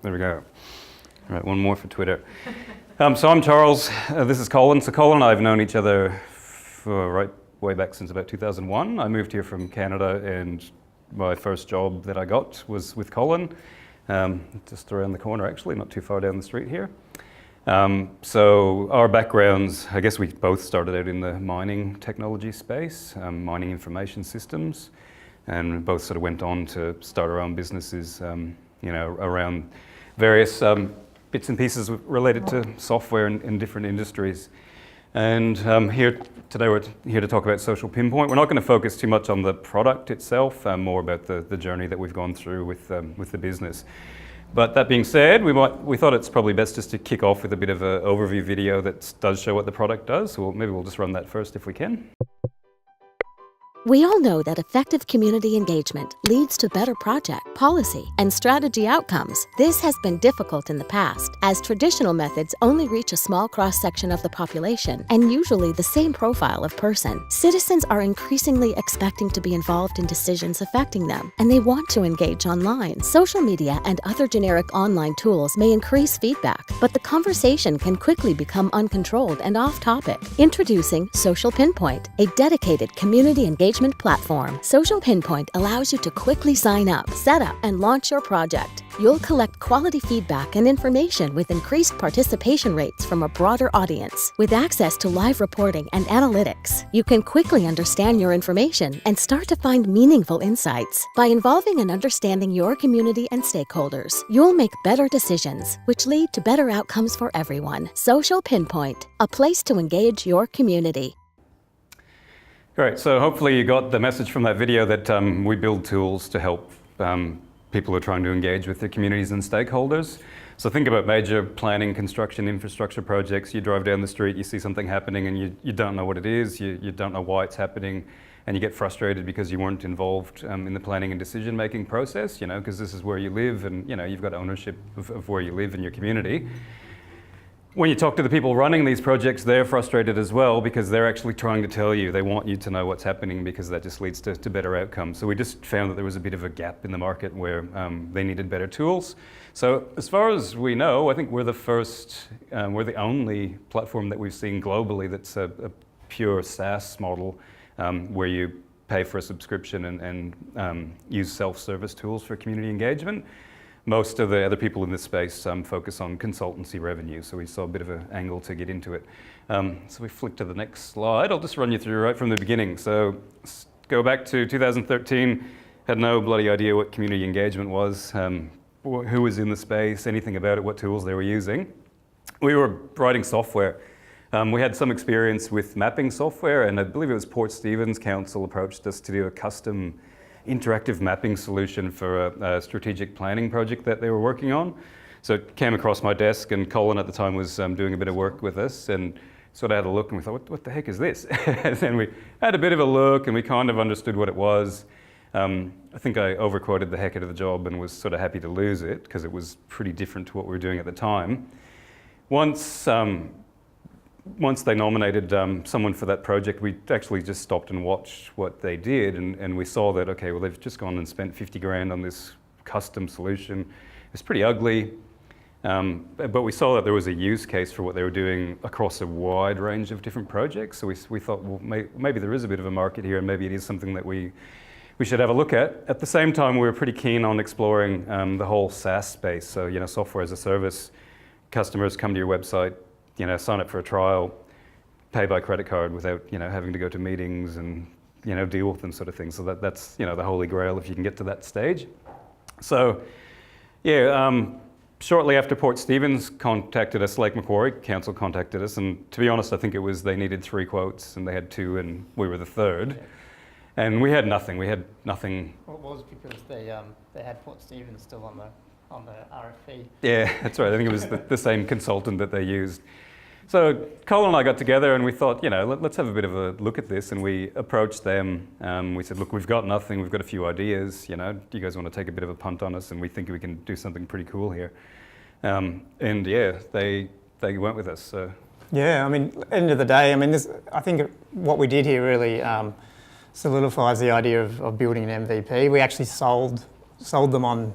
There we go. All right, one more for Twitter. So I'm Charles, this is Colin. So Colin and I have known each other for way back since about 2001. I moved here from Canada and my first job that I got was with Colin, just around the corner actually, not too far down the street here. So our backgrounds, I guess we both started out in the mining technology space, mining information systems, and both sort of went on to start our own businesses, around various bits and pieces related to software in different industries. And today we're here to talk about Social PinPoint. We're not going to focus too much on the product itself, more about the journey that we've gone through with the business. But that being said, we thought it's probably best just to kick off with a bit of an overview video that does show what the product does. So maybe we'll just run that first if we can. We all know that effective community engagement leads to better project, policy, and strategy outcomes. This has been difficult in the past, as traditional methods only reach a small cross-section of the population and usually the same profile of person. Citizens are increasingly expecting to be involved in decisions affecting them, and they want to engage online. Social media and other generic online tools may increase feedback, but the conversation can quickly become uncontrolled and off-topic. Introducing Social PinPoint, a dedicated community engagement platform. Social PinPoint allows you to quickly sign up, set up, and launch your project. You'll collect quality feedback and information with increased participation rates from a broader audience. With access to live reporting and analytics, you can quickly understand your information and start to find meaningful insights. By involving and understanding your community and stakeholders, you'll make better decisions, which lead to better outcomes for everyone. Social PinPoint, a place to engage your community. Great, so hopefully you got the message from that video that we build tools to help people who are trying to engage with their communities and stakeholders. So think about major planning, construction, infrastructure projects. You drive down the street, you see something happening and you don't know what it is, you don't know why it's happening, and you get frustrated because you weren't involved in the planning and decision-making process, because this is where you live and you've got ownership of where you live in your community. When you talk to the people running these projects, they're frustrated as well because they're actually trying to tell you. They want you to know what's happening because that just leads to better outcomes. So we just found that there was a bit of a gap in the market where they needed better tools. So as far as we know, I think we're we're the only platform that we've seen globally that's a pure SaaS model where you pay for a subscription and use self-service tools for community engagement. Most of the other people in this space focus on consultancy revenue, so we saw a bit of an angle to get into it. So we flick to the next slide. I'll just run you through right from the beginning. So go back to 2013, had no bloody idea what community engagement was, who was in the space, anything about it, what tools they were using. We were writing software. We had some experience with mapping software, and I believe it was Port Stephens Council approached us to do a custom interactive mapping solution for a strategic planning project that they were working on. So it came across my desk, and Colin at the time was doing a bit of work with us, and sort of had a look and we thought, what the heck is this? And then we had a bit of a look and we kind of understood what it was. I think I overquoted the heck out of the job and was sort of happy to lose it because it was pretty different to what we were doing at the time. Once they nominated someone for that project, we actually just stopped and watched what they did, and we saw that, okay, well, they've just gone and spent 50 grand on this custom solution. It's pretty ugly, but we saw that there was a use case for what they were doing across a wide range of different projects. So we thought, well, maybe there is a bit of a market here, and maybe it is something that we should have a look at. At the same time, we were pretty keen on exploring the whole SaaS space. So, software as a service, customers come to your website, sign up for a trial, pay by credit card without, having to go to meetings and, deal with them sort of thing. So that's, the holy grail if you can get to that stage. So, shortly after Port Stephens contacted us, Lake Macquarie Council contacted us, and to be honest, I think it was they needed 3 quotes and they had 2 and we were the 3rd. And we had nothing. Well, it was because they had Port Stephens still on the RFP. Yeah, that's right. I think it was the same consultant that they used. So Colin and I got together and we thought, let's have a bit of a look at this. And we approached them. We said, look, we've got nothing. We've got a few ideas. Do you guys want to take a bit of a punt on us? And we think we can do something pretty cool here. They went with us. So. Yeah, end of the day, I think what we did here really solidifies the idea of building an MVP. We actually sold them on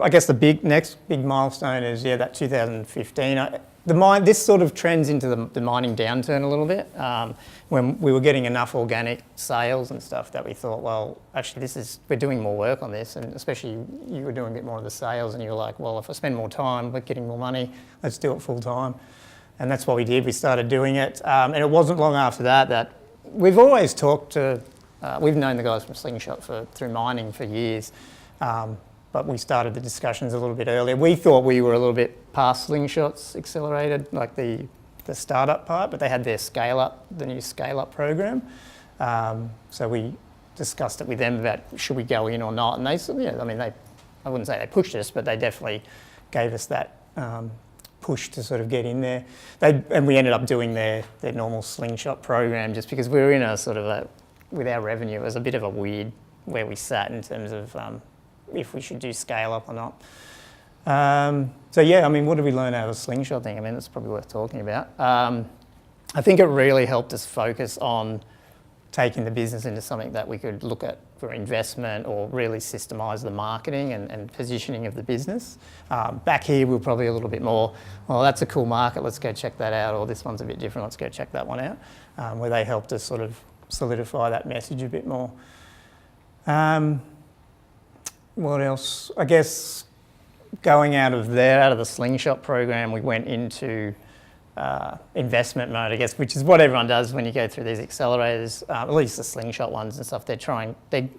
I guess the next big milestone is that 2015. This sort of trends into the mining downturn a little bit, when we were getting enough organic sales and stuff that we thought, well, actually we're doing more work on this, and especially you were doing a bit more of the sales, and you were like, well, if I spend more time but getting more money, let's do it full time. And that's what we did. We started doing it, and it wasn't long after that we've always talked to. We've known the guys from Slingshot through mining for years. But we started the discussions a little bit earlier. We thought we were a little bit past Slingshot's accelerated, like the startup part, but they had their the new scale-up program. So we discussed it with them about should we go in or not, and they said, I wouldn't say they pushed us, but they definitely gave us that push to sort of get in there. And we ended up doing their normal Slingshot program just because we were in a sort of with our revenue, it was a bit of a weird where we sat in terms of if we should do scale up or not. What did we learn out of the Slingshot thing? That's probably worth talking about. I think it really helped us focus on taking the business into something that we could look at for investment or really systemise the marketing and positioning of the business. Back here, we were probably a little bit more, well, that's a cool market, let's go check that out, or this one's a bit different, let's go check that one out, where they helped us sort of solidify that message a bit more. What else? I guess going out of the Slingshot program, we went into investment mode, I guess, which is what everyone does when you go through these accelerators, at least the Slingshot ones and stuff. They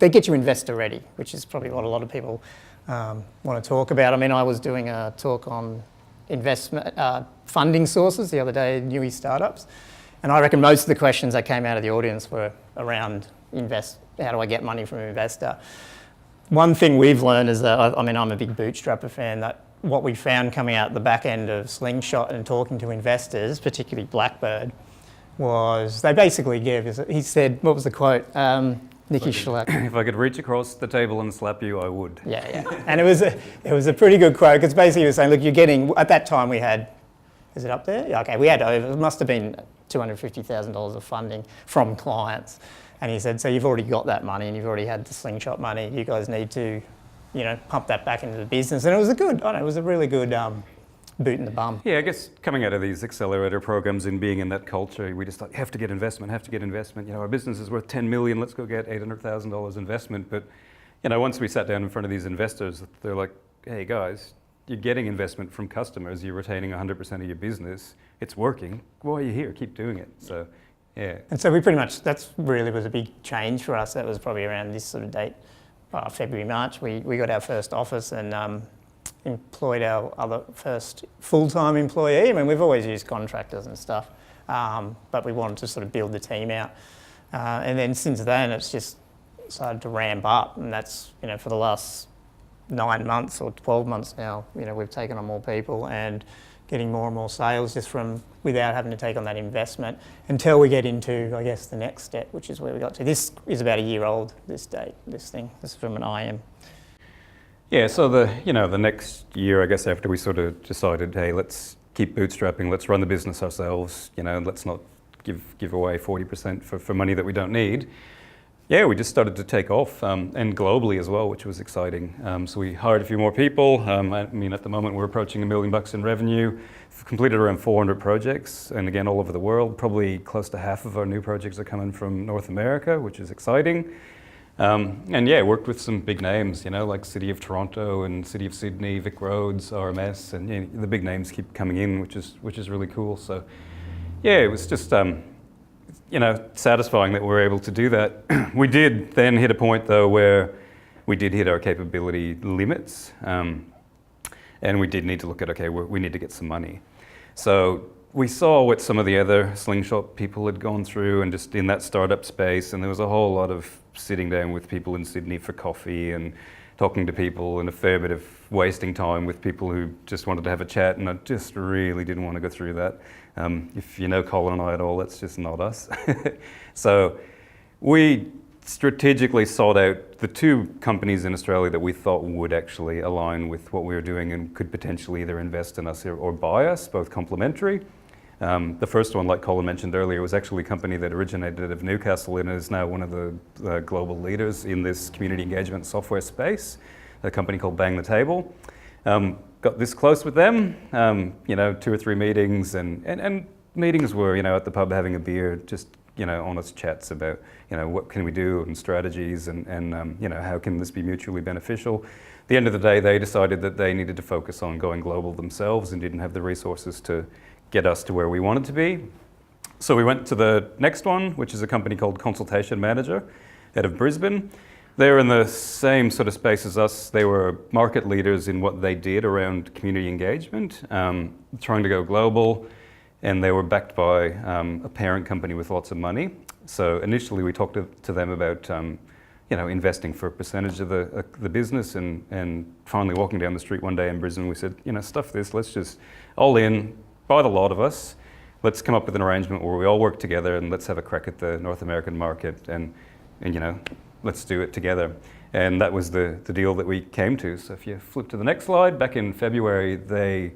get you investor ready, which is probably what a lot of people want to talk about. I was doing a talk on investment funding sources the other day at Newy Startups, and I reckon most of the questions that came out of the audience were around how do I get money from an investor? One thing we've learned is that, I'm a big bootstrapper fan, that what we found coming out the back end of Slingshot and talking to investors, particularly Blackbird, was they basically gave us, he said, what was the quote? Nicky Schlack. If I could reach across the table and slap you, I would. Yeah. And it was a pretty good quote, because basically he was saying, look, you're getting, at that time we had, is it up there? Yeah, okay, we had it must have been $250,000 of funding from clients. And he said, so you've already got that money and you've already had the Slingshot money. You guys need to, pump that back into the business. And it was a really good boot in the bum. Yeah, I guess coming out of these accelerator programs and being in that culture, we just thought, have to get investment. Our business is worth 10 million, let's go get $800,000 investment. But, once we sat down in front of these investors, they're like, hey guys, you're getting investment from customers, you're retaining 100% of your business, it's working, why are you here? Keep doing it. So. Yeah. And so we pretty much, that's really was a big change for us. That was probably around this sort of date, February, March. We got our first office and employed our first full-time employee. We've always used contractors and stuff, but we wanted to sort of build the team out. And then since then, it's just started to ramp up. And that's, for the last 9 months or 12 months now, we've taken on more people and getting more and more sales just without having to take on that investment until we get into, I guess, the next step, which is where we got to. This is about a year old, this thing. This is from an IM. Yeah, so the next year, I guess, after we sort of decided, hey, let's keep bootstrapping, let's run the business ourselves, let's not give away 40% for money that we don't need. Yeah, we just started to take off, and globally as well, which was exciting. So we hired a few more people. At the moment we're approaching $1 million in revenue. We've completed around 400 projects, and again, all over the world. Probably close to half of our new projects are coming from North America, which is exciting. Worked with some big names, like City of Toronto and City of Sydney, Vic Roads, RMS, and the big names keep coming in, which is really cool. So, yeah, it was just satisfying that we were able to do that. We did then hit a point though where we did hit our capability limits, and we did need to look at, okay, we need to get some money. So we saw what some of the other Slingshot people had gone through and just in that startup space, and there was a whole lot of sitting down with people in Sydney for coffee and talking to people, and a fair bit of wasting time with people who just wanted to have a chat, and I just really didn't want to go through that. If you know Colin and I at all, that's just not us. So we strategically sought out the 2 companies in Australia that we thought would actually align with what we were doing and could potentially either invest in us or buy us, both complementary. The first one, like Colin mentioned earlier, was actually a company that originated out of Newcastle and is now one of the global leaders in this community engagement software space. a company called Bang the Table. Got this close with them, 2 or 3 meetings, and meetings were, at the pub having a beer, just, honest chats about, what can we do and strategies and how can this be mutually beneficial. At the end of the day, they decided that they needed to focus on going global themselves and didn't have the resources to get us to where we wanted to be. So we went to the next one, which is a company called Consultation Manager out of Brisbane. They were in the same sort of space as us. They were market leaders in what they did around community engagement, trying to go global, and they were backed by a parent company with lots of money. So initially we talked to them about investing for a percentage of the business, and finally walking down the street one day in Brisbane, we said, stuff this, let's just all in, buy the lot of us, let's come up with an arrangement where we all work together and let's have a crack at the North American market and let's do it together. And that was the deal that we came to. So if you flip to the next slide, back in February, the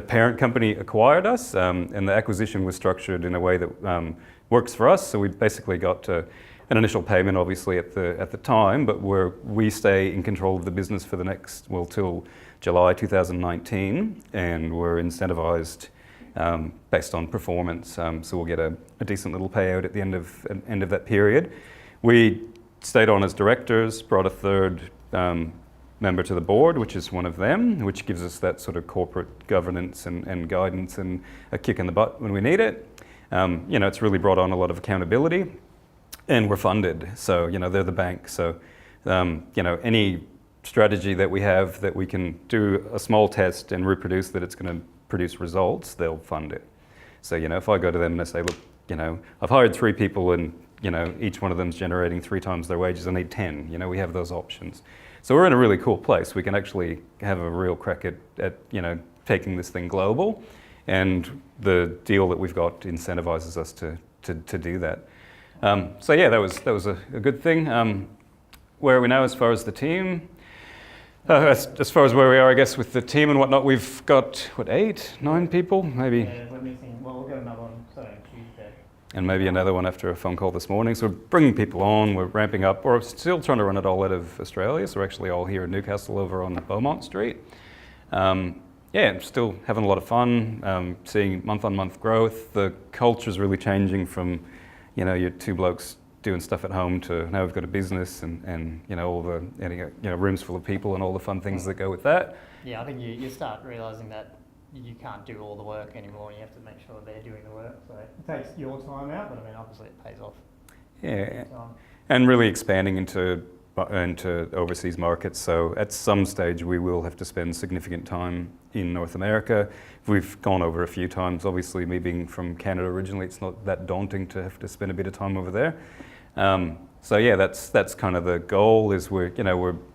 parent company acquired us, and the acquisition was structured in a way that works for us. So we basically got an initial payment, obviously, at the time, but we stay in control of the business for the next, till July 2019, and we're incentivized based on performance. So we'll get a decent little payout at the end of that period. We stayed on as directors, brought a third member to the board, which is one of them, which gives us that sort of corporate governance and guidance and a kick in the butt when we need it. It's really brought on a lot of accountability, and we're funded. So, they're the bank. So, any strategy that we have that we can do a small test and reproduce that it's going to produce results, they'll fund it. So, if I go to them and I say, look, I've hired 3 people and, each one of them's generating 3 times their wages, I need 10, we have those options. So we're in a really cool place. We can actually have a real crack at taking this thing global, and the deal that we've got incentivizes us to do that. So yeah, that was a good thing. Where are we now as far as the team? As far as where we are, I guess, with the team and whatnot, we've got, 8, 9 people, maybe? Yeah, we're missing, we'll get another one starting Tuesday. And maybe another one after a phone call this morning. So we're bringing people on, we're ramping up. We're still trying to run it all out of Australia, so we're actually all here in Newcastle over on Beaumont Street. Still having a lot of fun, seeing month-on-month growth. The culture's really changing from, your 2 blokes doing stuff at home to now we've got a business and all the rooms full of people and all the fun things that go with that. Yeah, I think you start realising that you can't do all the work anymore. You have to make sure they're doing the work. So it takes your time out, but obviously it pays off. Yeah, and really expanding into overseas markets. So at some stage we will have to spend significant time in North America. We've gone over a few times. Obviously, me being from Canada originally, it's not that daunting to have to spend a bit of time over there. So yeah, that's kind of the goal. Is we're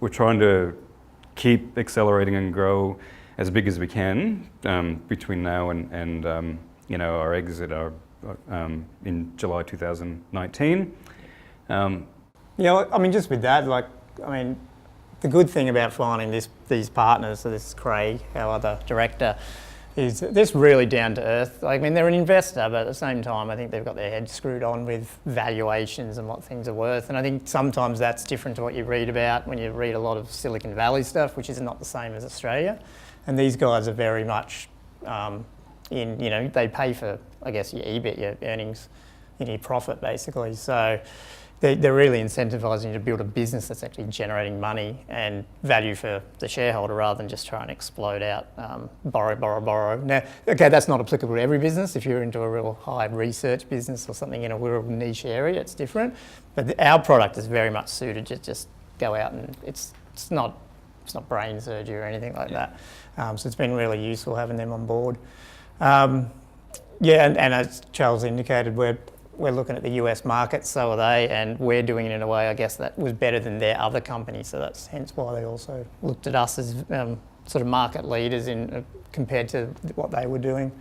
trying to keep accelerating and grow as big as we can between now and our exit in July 2019. Just with that, the good thing about finding these partners, so this is Craig, our other director, is this really down to earth. They're an investor, but at the same time, I think they've got their heads screwed on with valuations and what things are worth. And I think sometimes that's different to what you read about when you read a lot of Silicon Valley stuff, which is not the same as Australia. And these guys are very much they pay for, I guess, your EBIT, your earnings, your profit, basically. So they're really incentivising you to build a business that's actually generating money and value for the shareholder rather than just try and explode out, borrow. Now, okay, that's not applicable to every business. If you're into a real high research business or something in a real niche area, it's different. But our product is very much suited to just go out and it's not brain surgery or anything like that. So it's been really useful having them on board. And as Charles indicated, we're looking at the US market, so are they, and we're doing it in a way, I guess, that was better than their other companies. So that's hence why they also looked at us as sort of market leaders in compared to what they were doing.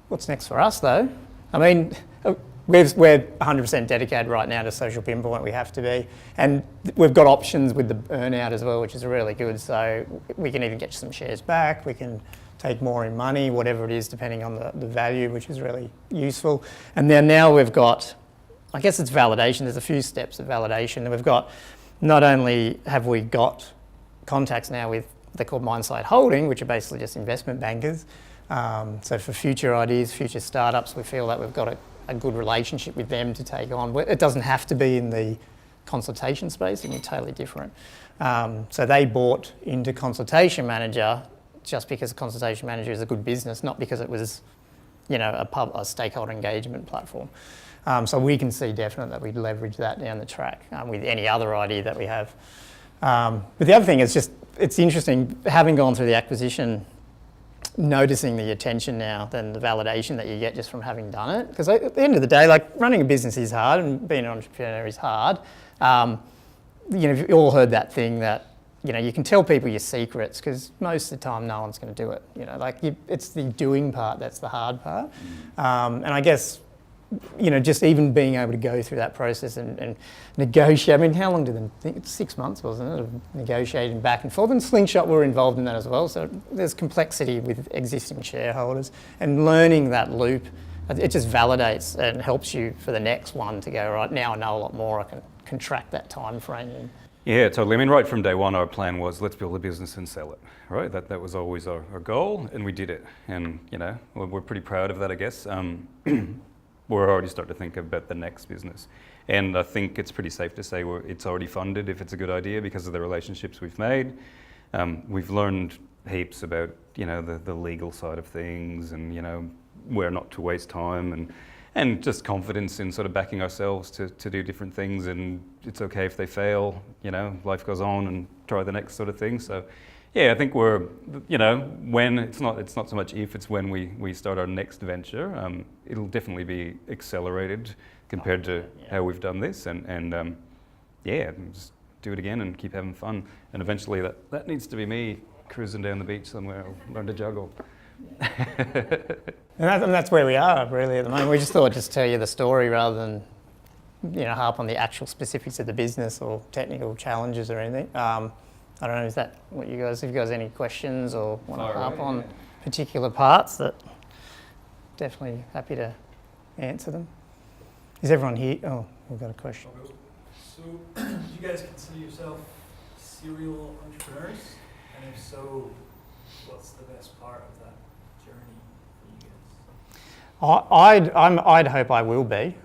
What's next for us, though? We're 100% dedicated right now to Social PinPoint. We have to be, and we've got options with the earn-out as well, which is really good. So we can even get some shares back. We can take more in money, whatever it is, depending on the value, which is really useful. And then now we've got, I guess it's validation. There's a few steps of validation. And we've got not only have we got contacts now with, they're called Mindside Holding, which are basically just investment bankers. So for future ideas, future startups, we feel that we've got a good relationship with them to take on. It doesn't have to be in the consultation space, it can be totally different. So they bought into Consultation Manager just because Consultation Manager is a good business, not because it was, a stakeholder engagement platform. So we can see definitely that we'd leverage that down the track with any other idea that we have. But the other thing is just, it's interesting, having gone through the acquisition, noticing the attention now, then the validation that you get just from having done it. Because at the end of the day, like, running a business is hard and being an entrepreneur is hard. You've all heard that thing that, you can tell people your secrets because most of the time no one's going to do it. It's the doing part that's the hard part. And I guess, just even being able to go through that process and negotiate. I mean, how long did they think? It's 6 months, wasn't it, of negotiating back and forth? And Slingshot were involved in that as well. So there's complexity with existing shareholders, and learning that loop, it just validates and helps you for the next one to go, right, now I know a lot more, I can contract that time frame. Yeah, totally. I mean, right from day one, our plan was, let's build a business and sell it, right? That was always our goal, and we did it. And, we're pretty proud of that, I guess. We're already starting to think about the next business. And I think it's pretty safe to say it's already funded if it's a good idea because of the relationships we've made. We've learned heaps about, the legal side of things and, where not to waste time and just confidence in sort of backing ourselves to do different things, and it's okay if they fail, life goes on, and try the next sort of thing. So yeah, I think we're, when it's not so much if, it's when we start our next venture. It'll definitely be accelerated compared to how we've done this, and just do it again and keep having fun. And eventually that needs to be me cruising down the beach somewhere. I'll learn to juggle. And that's where we are really at the moment. We just thought I'd just tell you the story rather than, harp on the actual specifics of the business or technical challenges or anything. I don't know, is that what you guys, if you guys have any questions or want to harp on particular parts, that definitely happy to answer them. Is everyone here? Oh, we've got a question. So, do you guys consider yourself serial entrepreneurs? And if so, what's the best part of that journey for you guys? I'd hope I will be.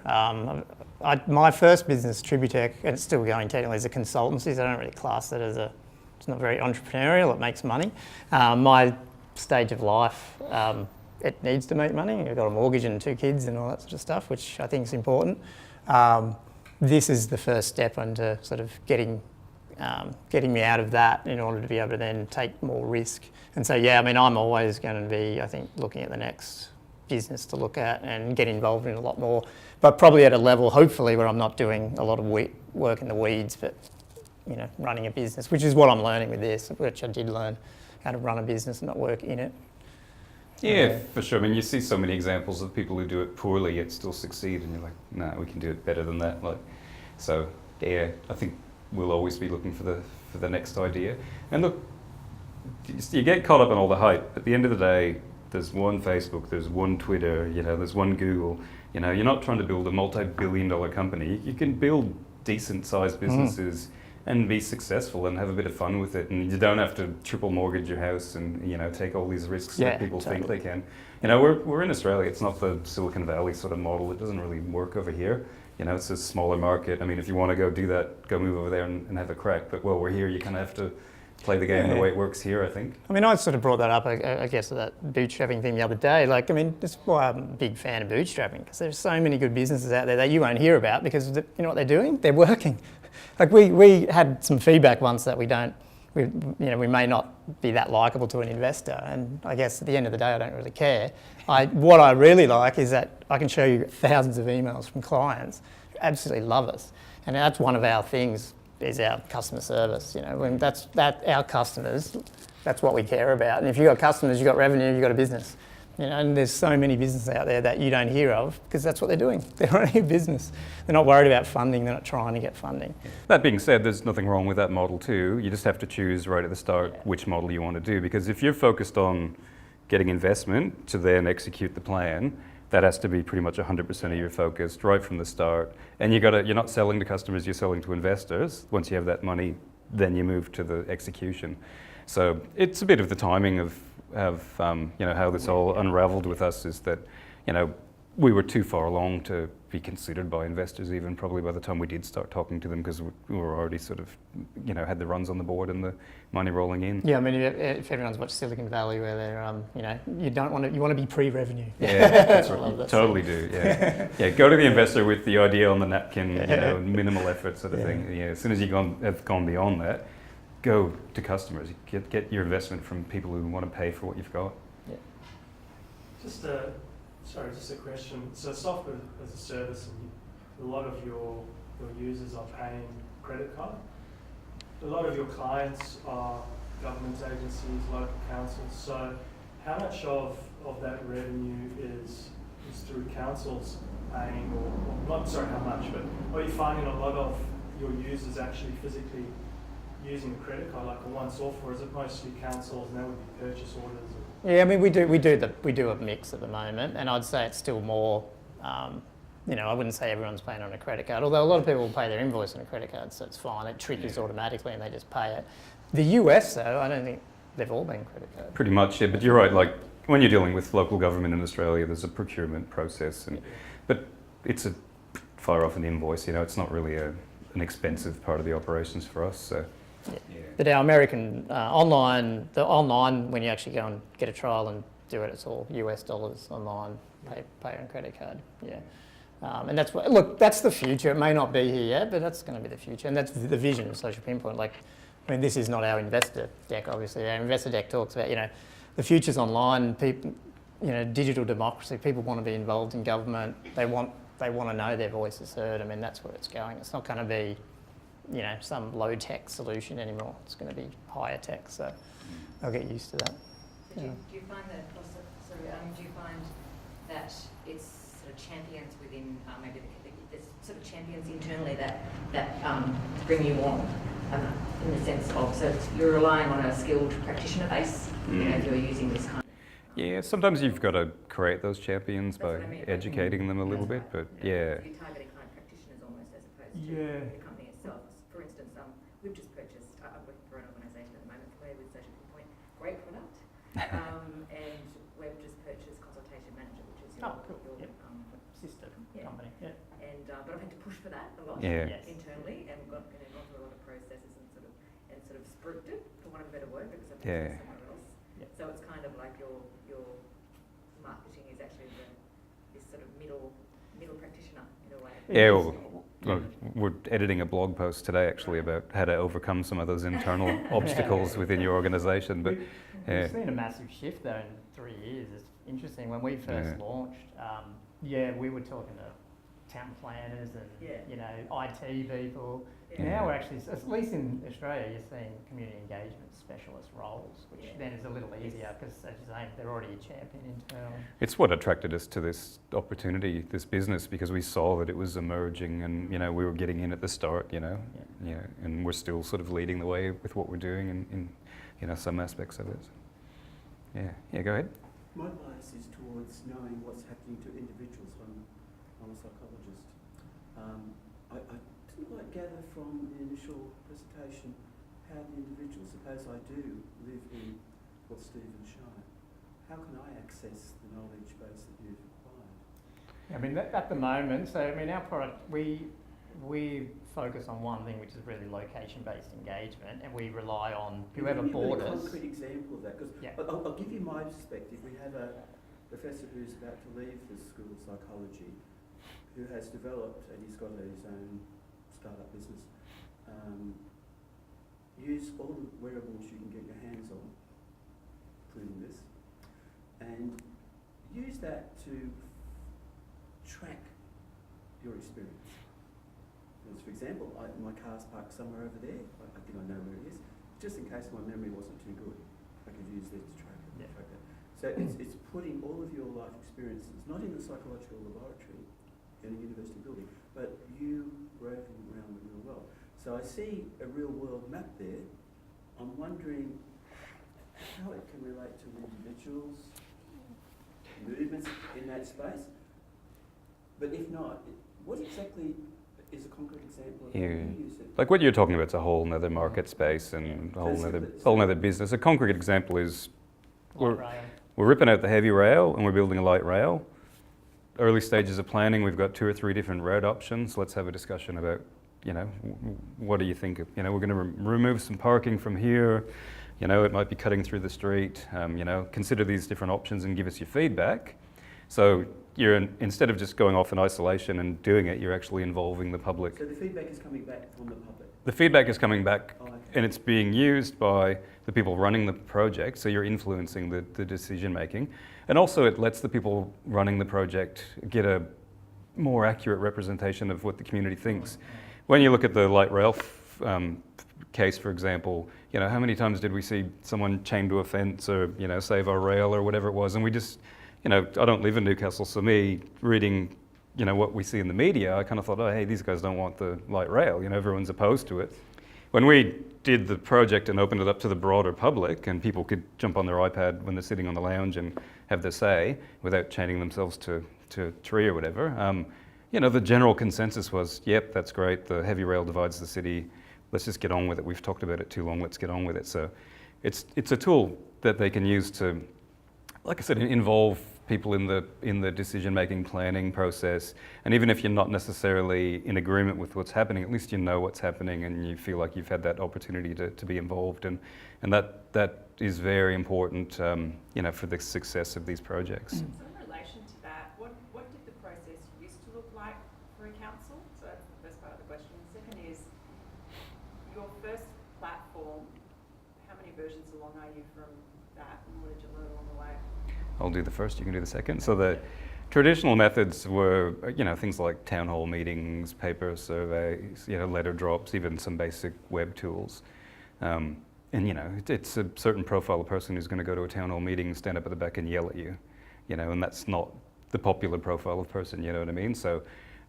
My first business, Tributech, and it's still going technically, is a consultancy, so I don't really class it as it's not very entrepreneurial, it makes money. My stage of life, it needs to make money. I've got a mortgage and 2 kids and all that sort of stuff, which I think is important. This is the first step into sort of getting me out of that in order to be able to then take more risk. And so, I'm always going to be, I think, looking at the next business to look at and get involved in a lot more, but probably at a level, hopefully, where I'm not doing a lot of work in the weeds, but, running a business, which is what I'm learning with this, which I did learn how to run a business and not work in it. Yeah, for sure. I mean, you see so many examples of people who do it poorly yet still succeed, and you're like, no, we can do it better than that. So I think we'll always be looking for the next idea. And look, you get caught up in all the hype. At the end of the day, there's one Facebook, there's one Twitter, there's one Google. You're not trying to build a multi-billion-dollar company. You can build decent-sized businesses and be successful and have a bit of fun with it, and you don't have to triple mortgage your house and take all these risks that people think they can. We're in Australia. It's not the Silicon Valley sort of model. It doesn't really work over here. It's a smaller market. I mean, if you want to go do that, go move over there and have a crack. But while we're here, you kind of have to play the game the way it works here, I think. I mean, I sort of brought that up, I guess, that bootstrapping thing the other day. That's why I'm a big fan of bootstrapping, because there's so many good businesses out there that you won't hear about because you know what they're doing? They're working. We had some feedback once that we may not be that likable to an investor, and I guess at the end of the day, I don't really care. What I really like is that I can show you thousands of emails from clients who absolutely love us, and that's one of our things, is our customer service. When that's our customers, that's what we care about. And if you've got customers, you've got revenue, you've got a business. And there's so many businesses out there that you don't hear of because that's what they're doing. They're running a business. They're not worried about funding. They're not trying to get funding. That being said, there's nothing wrong with that model too. You just have to choose right at the start which model you want to do, because if you're focused on getting investment to then execute the plan, that has to be pretty much 100% of your focus right from the start. And you're not selling to customers, you're selling to investors. Once you have that money, then you move to the execution. So it's a bit of the timing of how this all unraveled with us is that, we were too far along to be considered by investors even probably by the time we did start talking to them, because we were already sort of, had the runs on the board and the money rolling in. Yeah, I mean, if everyone's watched Silicon Valley where they're, you want to be pre-revenue. Yeah, that's right. You totally do, yeah. Yeah, go to the investor with the idea on the napkin, minimal effort sort of thing. Yeah, as soon as have gone beyond that, go to customers. Get your investment from people who want to pay for what you've got. Yeah. Just a question. So software as a service, and a lot of your users are paying credit card. A lot of your clients are government agencies, local councils. So how much of that revenue is through councils paying, or not, sorry, how much, but are you finding a lot of your users actually physically using a credit card, like a once-off, or is it mostly councils and that would be purchase orders? Yeah, I mean, we do a mix at the moment, and I'd say it's still more. I wouldn't say everyone's paying on a credit card, although a lot of people will pay their invoice on a credit card, so it's fine. It triggers automatically, and they just pay it. The US, though, I don't think they've all been credit card. Pretty much, yeah. But you're right. Like when you're dealing with local government in Australia, there's a procurement process, but it's a fire off an invoice. It's not really an expensive part of the operations for us. So. Yeah. But our American online when you actually go and get a trial and do it, it's all US dollars online, pay on credit card. Yeah, and that's the future. It may not be here yet, but that's going to be the future, and that's the vision of Social Pinpoint. Like, I mean, this is not our investor deck. Obviously, our investor deck talks about the future's online. People, digital democracy. People want to be involved in government. They want to know their voice is heard. I mean, that's where it's going. It's not going to be some low-tech solution anymore. It's going to be higher tech, so I'll get used to that. So do you find that, do you find that it's sort of champions within, maybe there's sort of champions internally that bring you on, in the sense of, so you're relying on a skilled practitioner base, if you're using this kind of... Yeah, sometimes you've got to create those champions by educating them a little bit, but You're targeting kind of practitioners almost as opposed to the company itself. For instance, we've just purchased, I'm working for an organisation at the moment familiar with Social Pinpoint, great product, and we've just purchased Consultation Manager, which is your sister company. Yeah. And but I've had to push for that a lot internally, and we've gone through a lot of processes and sort of spruiked it, for want of a better word, because I've purchased somewhere else. Yeah. So it's kind of like your marketing is actually this sort of middle practitioner in a way. Yeah. Well, we're editing a blog post today actually about how to overcome some of those internal obstacles within your organisation. But we've seen a massive shift though in 3 years. It's interesting. When we first launched, we were talking to town planners and IT people. Yeah. Now we're actually, at least in Australia, you're seeing community engagement specialist roles, which then is a little easier because, as you're saying, they're already a champion internally. It's what attracted us to this opportunity, this business, because we saw that it was emerging and, we were getting in at the start, and we're still sort of leading the way with what we're doing in some aspects of it. Yeah, go ahead. My bias is towards knowing what's happening to individuals. I'm a psychologist. I didn't gather from the initial presentation how the individual, suppose I do live in Port Stephens Shire, how can I access the knowledge base that you've acquired? I mean, at the moment, our product, we focus on one thing, which is really location-based engagement, and we rely on whoever bought us. Give me a concrete example of that, because I'll give you my perspective. We have a professor who's about to leave the School of Psychology, who has developed, and he's got his own startup business, use all the wearables you can get your hands on, including this, and use that to track your experience. Because, for example, my car's parked somewhere over there. I think I know where it is. Just in case my memory wasn't too good, I could use this to track it. Track it. So it's putting all of your life experiences, not in the psychological laboratory in a university building, but you roving around the real world. So I see a real world map there. I'm wondering how it can relate to individuals, movements in that space, But if not, what exactly is a concrete example of how Yeah. you use it? Like what you're talking about is a whole nother market space and a whole nother business. A concrete example is Light rail. we're ripping out the heavy rail and we're building a light rail. Early stages of planning, we've got 2 or 3 different road options. Let's have a discussion about, what do you think? We're going to remove some parking from here. It might be cutting through the street. Consider these different options and give us your feedback. So instead of just going off in isolation and doing it, you're actually involving the public. So the feedback is coming back from the public? The feedback is coming back, Oh, okay. and it's being used by the people running the project, so you're influencing the decision making. And also it lets the people running the project get a more accurate representation of what the community thinks. When you look at the light rail case, for example, how many times did we see someone chained to a fence or, save our rail or whatever it was, and we just, I don't live in Newcastle, so me reading what we see in the media, I kind of thought, oh, hey, these guys don't want the light rail. Everyone's opposed to it. When we did the project and opened it up to the broader public and people could jump on their iPad when they're sitting on the lounge and have their say without chaining themselves to a tree or whatever, the general consensus was, yep, that's great. The heavy rail divides the city. Let's just get on with it. We've talked about it too long. Let's get on with it. So it's a tool that they can use to, like I said, involve people in the decision-making planning process. And even if you're not necessarily in agreement with what's happening, at least you know what's happening and you feel like you've had that opportunity to be involved. And that is very important, for the success of these projects. So in relation to that, what did the process used to look like for a council? So that's the first part of the question. The second is, your first platform, how many versions along are you from that, and what did you learn along the way? I'll do the first, you can do the second. So the traditional methods were, things like town hall meetings, paper surveys, letter drops, even some basic web tools. And it's a certain profile of person who's going to go to a town hall meeting, stand up at the back and yell at you, and that's not the popular profile of person, you know what I mean? So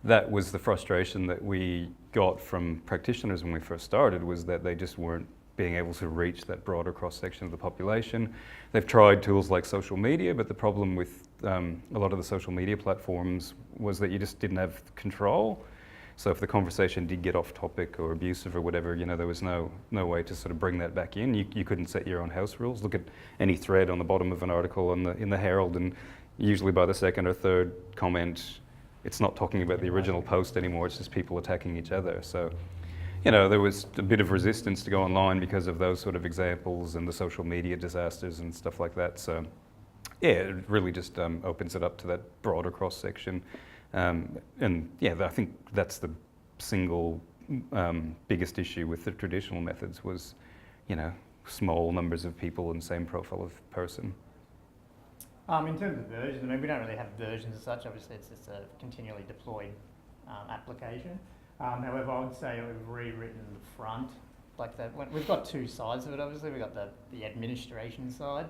that was the frustration that we got from practitioners when we first started, was that they just weren't being able to reach that broader cross-section of the population. They've tried tools like social media, but the problem with a lot of the social media platforms was that you just didn't have control. So if the conversation did get off topic or abusive or whatever, there was no way to sort of bring that back in. You couldn't set your own house rules. Look at any thread on the bottom of an article in the Herald, and usually by the second or third comment, it's not talking about the original post anymore, it's just people attacking each other. So there was a bit of resistance to go online because of those sort of examples and the social media disasters and stuff like that. So yeah, it really just opens it up to that broader cross-section. And yeah, I think that's the single biggest issue with the traditional methods was, small numbers of people and same profile of person. In terms of versions, we don't really have versions as such. Obviously, it's just a continually deployed application. However, I would say we've rewritten the front like that. We've got 2 sides of it, obviously. We've got the administration side,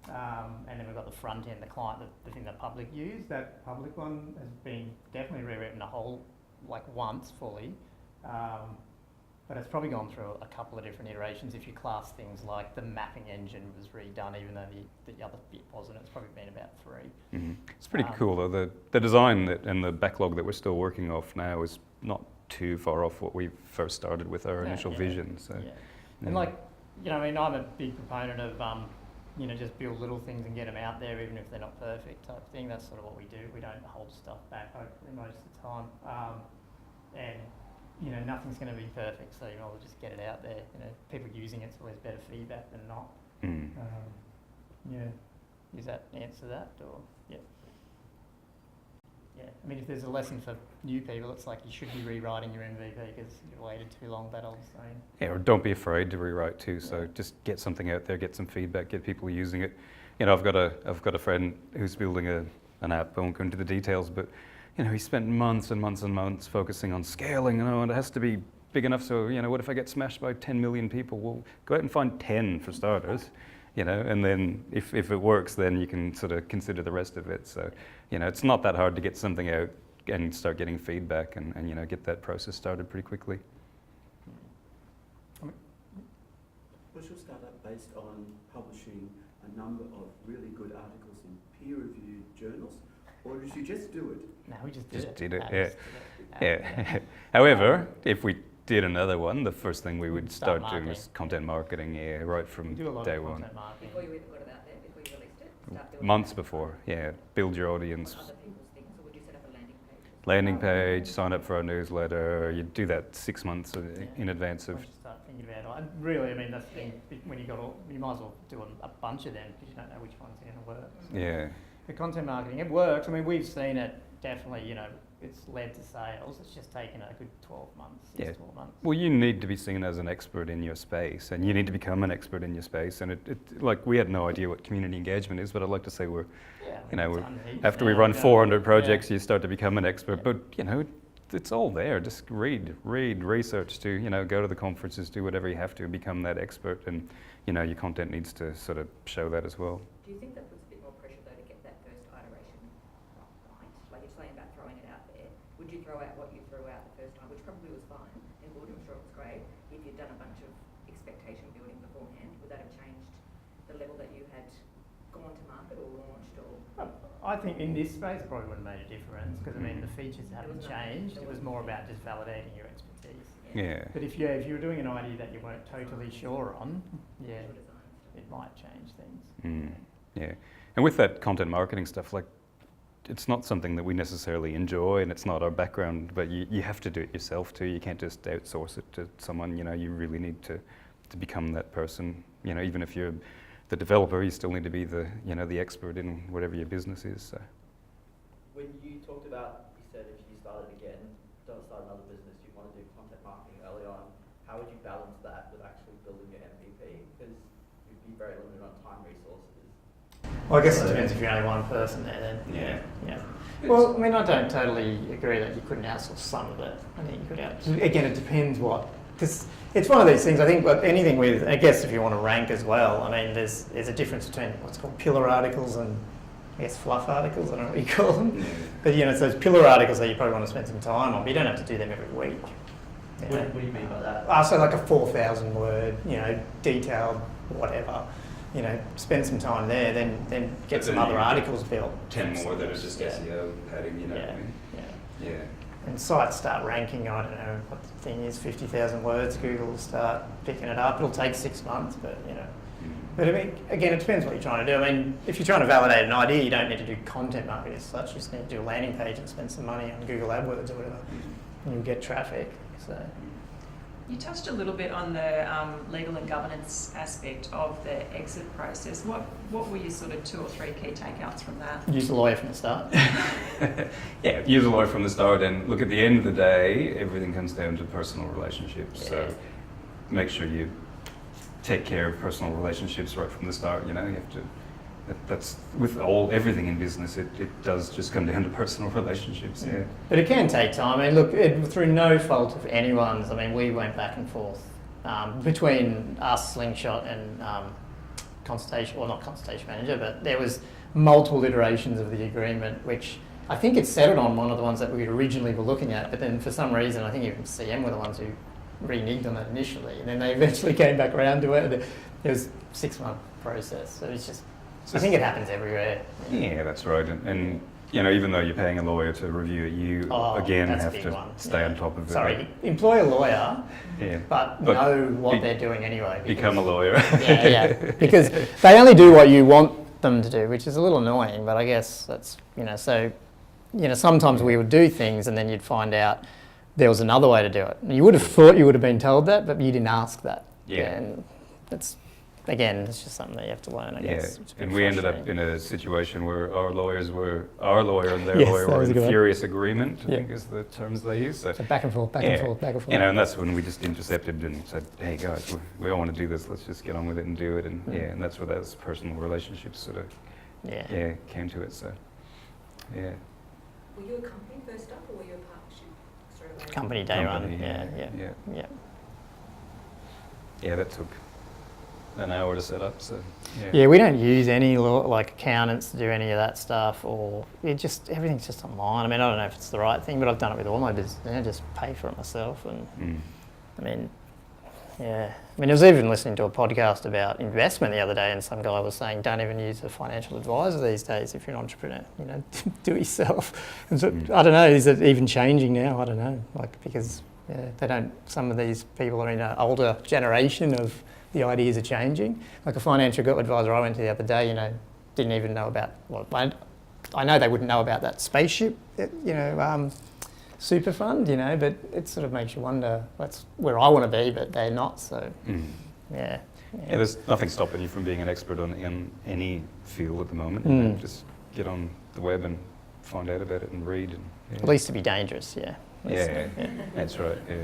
and then we've got the front end, the client, the thing that public use. That public one has been definitely rewritten once fully. But it's probably gone through a couple of different iterations. If you class things like the mapping engine was redone, even though the other bit wasn't, it's probably been about 3. Mm-hmm. It's pretty cool though. The design and the backlog that we're still working off now is not too far off what we first started with our initial vision. So, yeah. And I'm a big proponent of just build little things and get them out there, even if they're not perfect type thing. That's sort of what we do. We don't hold stuff back hopefully most of the time. And nothing's going to be perfect, so you might as well just get it out there. People using it's always better feedback than not. Does that answer that? Or yeah. If there's a lesson for new people, it's like you should be rewriting your MVP because you've waited too long. That old saying. Yeah, or don't be afraid to rewrite too. So just get something out there, get some feedback, get people using it. I've got a friend who's building an app. I won't go into the details, but he spent months and months and months focusing on scaling, and it has to be big enough so, what if I get smashed by 10 million people? Well, go out and find 10 for starters, and then if it works, then you can sort of consider the rest of it. So, it's not that hard to get something out and start getting feedback and get that process started pretty quickly. Was your startup based on publishing a number of really good articles in peer-reviewed journals, Or did you just do it? No, we just Just did did it, No, yeah. just did it. Yeah. However, if we did another one, the first thing we would Start start doing was marketing. content marketing, yeah, right from We do a lot day of one. content marketing. Before you even got it out there, before you released it, start building Months it before, yeah. Build your audience. on other people's things, or would you set up a landing page? Landing page, sign up for our newsletter. You do that 6 months in advance of. Once you start thinking about it, and really, I mean, that's the thing. When you got all, you might as well do a bunch of them because you don't know which ones are going to work. So Yeah. the content marketing, it works. I mean, we've seen it definitely. You know, it's led to sales. It's just taken a good 12 months. Yeah. 12 months. Well, you need to be seen as an expert in your space, and you need to become an expert in your space. And like we had no idea what community engagement is, but I'd like to say we're, Yeah, you know, it's unheated after we now, run you know. 400 projects, Yeah. you start to become an expert. But you know, it's all there. Just read, research. To go to the conferences, do whatever you have to, become that expert. And your content needs to sort of show that as well. Do you think that puts a bit more pressure though to get that first iteration right? Like you're saying about throwing it out there. Would you throw out what you threw out the first time, which probably was fine and good, I'm sure it was great, if you'd done a bunch of expectation building beforehand? Would that have changed the level that you had gone to market or launched or? I think in this space it probably would have made a difference because I mean the features haven't was changed. nothing. It was more about just validating your expertise. Yeah. But if you were doing an idea that you weren't totally sure on, yeah, Visual design stuff. it might change things. Yeah. And with that content marketing stuff, like, it's not something that we necessarily enjoy, and it's not our background, but you have to do it yourself too. You can't just outsource it to someone. You really need to become that person. Even if you're the developer, you still need to be the the expert in whatever your business is. So. When you talked about, you said if you started again, don't start another business, you want to do content marketing early on. How would you balance that with actually building your MVP? Because you'd be very limited on time resources. Well, I guess it depends if you're only one person there then. Yeah. Well, I mean, I don't totally agree that you couldn't outsource some of it. I think you could again, it depends what, because it's one of these things, I think, like anything with, I guess if you want to rank as well, I mean, there's a difference between what's called pillar articles and, I guess, fluff articles, I don't know what you call them. Yeah. But, it's those pillar articles that you probably want to spend some time on, but you don't have to do them every week. What do you mean by that? So like a 4,000 word, detailed whatever, spend some time there, then get some other articles built. 10 more that are just Yeah. SEO padding, you know what I mean? Yeah. Yeah. And sites start ranking, I don't know what the thing is, 50,000 words, Google will start picking it up. It'll take 6 months, but But I mean, again, it depends what you're trying to do. I mean, if you're trying to validate an idea, you don't need to do content marketing as such. You just need to do a landing page and spend some money on Google AdWords or whatever, and you'll get traffic. So. You touched a little bit on the legal and governance aspect of the exit process. What were your sort of 2 or 3 key takeouts from that? Use a lawyer from the start. Yeah, use a lawyer from the start, and look, at the end of the day, everything comes down to personal relationships. Yeah. So make sure you take care of personal relationships right from the start. You have to. That's with everything in business. It does just come down to personal relationships. Yeah. But it can take time. I mean, look, through no fault of anyone's. I mean, we went back and forth between us, Slingshot, and consultation, well, not consultation manager, but there was multiple iterations of the agreement, which I think it settled on one of the ones that we originally were looking at, but then for some reason, I think even CM were the ones who reneged on that initially, and then they eventually came back around to it. It was a 6-month process, so it's just. I think it happens everywhere. Yeah, that's right. And even though you're paying a lawyer to review it, you again that's a have big to one. stay on top of it. Sorry, employ a lawyer, Yeah. but But know what be- they're doing anyway. Become a lawyer. Yeah, because they only do what you want them to do, which is a little annoying, but I guess that's, so, sometimes we would do things and then you'd find out there was another way to do it. You would have thought you would have been told that, but you didn't ask that. Yeah. And that's, again, it's just something that you have to learn, I guess. It's a bit And we ended up frustrating. in a situation where our lawyer and their Yes, lawyer that were was a in good one. furious agreement, I Yeah. think is the terms they use. So, So back and forth, back and forth, back and forth. and that's when we just intercepted and said, hey guys, we all want to do this, let's just get on with it and do it. And and that's where those personal relationships sort of came to it. So, yeah. Were you a company first up, or were you a partnership straight away? Company day Company, one, yeah. Yeah, that took an hour to set up. So, Yeah, we don't use any accountants to do any of that stuff, or everything's just online. I mean, I don't know if it's the right thing, but I've done it with all my business. Just pay for it myself, and I mean, Yeah. I mean, I was even listening to a podcast about investment the other day, and some guy was saying, don't even use a financial advisor these days if you're an entrepreneur, you know, do it yourself. And so, I don't know, is it even changing now? I don't know, like, because they don't, some of these people are in an older generation of the ideas are changing. Like a financial advisor I went to the other day, you know, didn't even know about, well, I know they wouldn't know about that spaceship, you know, super fund, you know, but it sort of makes you wonder, that's where I want to be, but they're not, so yeah. Yeah, there's nothing stopping you from being an expert in any field at the moment. You know, just get on the web and find out about it and read. And, At least to be dangerous, yeah. Yeah, that's right, yeah.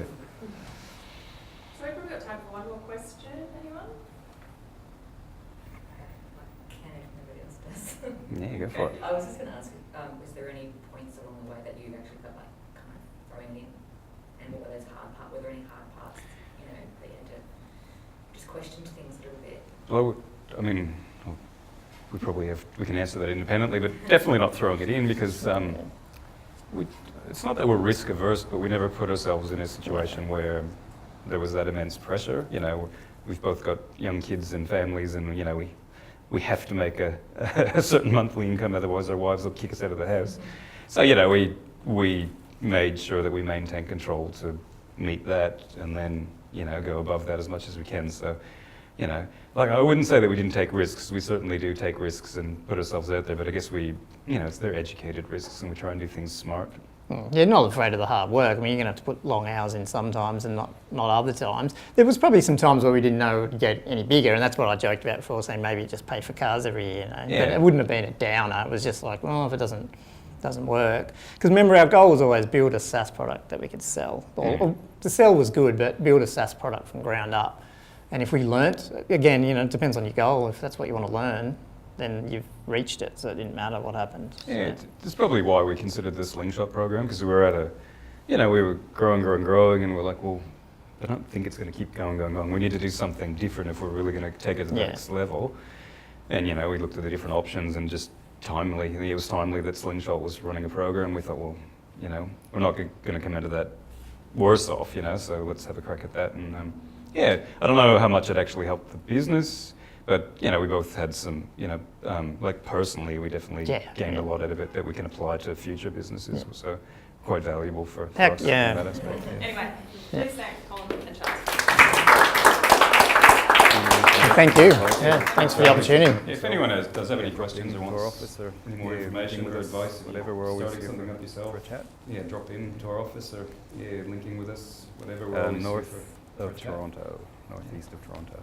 So we've probably got time for one more question. Anyone? Can if nobody else does. Yeah, go for it. I was just going to ask, was there any points along the way that you actually felt like kind of throwing in? And what were those hard parts? Were there any hard parts, you know, that you had to just question things a little bit? Well, I mean, we can answer that independently, but definitely not throwing it in because it's not that we're risk averse, but we never put ourselves in a situation where there was that immense pressure. You know, we've both got young kids and families, and you know, we have to make a certain monthly income, otherwise our wives will kick us out of the house. So you know, we made sure that we maintain control to meet that, and then you know, go above that as much as we can. So you know, like I wouldn't say that we didn't take risks. We certainly do take risks and put ourselves out there, but I guess you know, they're educated risks, and we try and do things smart. You're not afraid of the hard work. I mean, you're going to have to put long hours in sometimes and not other times. There was probably some times where we didn't know it would get any bigger, and that's what I joked about before, saying maybe just pay for cars every year. You know? Yeah. But it wouldn't have been a downer. It was just like, well, if it doesn't work. Because remember, our goal was always build a SaaS product that we could sell. Or the sell was good, but build a SaaS product from ground up. And if we learnt, again, you know, it depends on your goal. If that's what you want to learn, then you've reached it, so it didn't matter what happened. Yeah, it's probably why we considered the Slingshot program, because we were at we were growing, and we're like, well, I don't think it's going to keep going. We need to do something different if we're really going to take it to the next level. And, you know, we looked at the different options, and just it was timely that Slingshot was running a program. We thought, well, you know, we're not going to come out of that worse off, you know, so let's have a crack at that. And, I don't know how much it actually helped the business, but, you know, we both had some, you know, like personally, we definitely gained a lot out of it that we can apply to future businesses. So quite valuable for us in that aspect. Anyway, please thank Colin and Charles. Thank you. Yeah, thanks for the opportunity. If anyone does have any questions or wants any more information or advice, whatever, we're always starting something up yourself, for a chat. Yeah, drop in to our office or linking with us, whatever. We're north of Toronto, northeast of Toronto.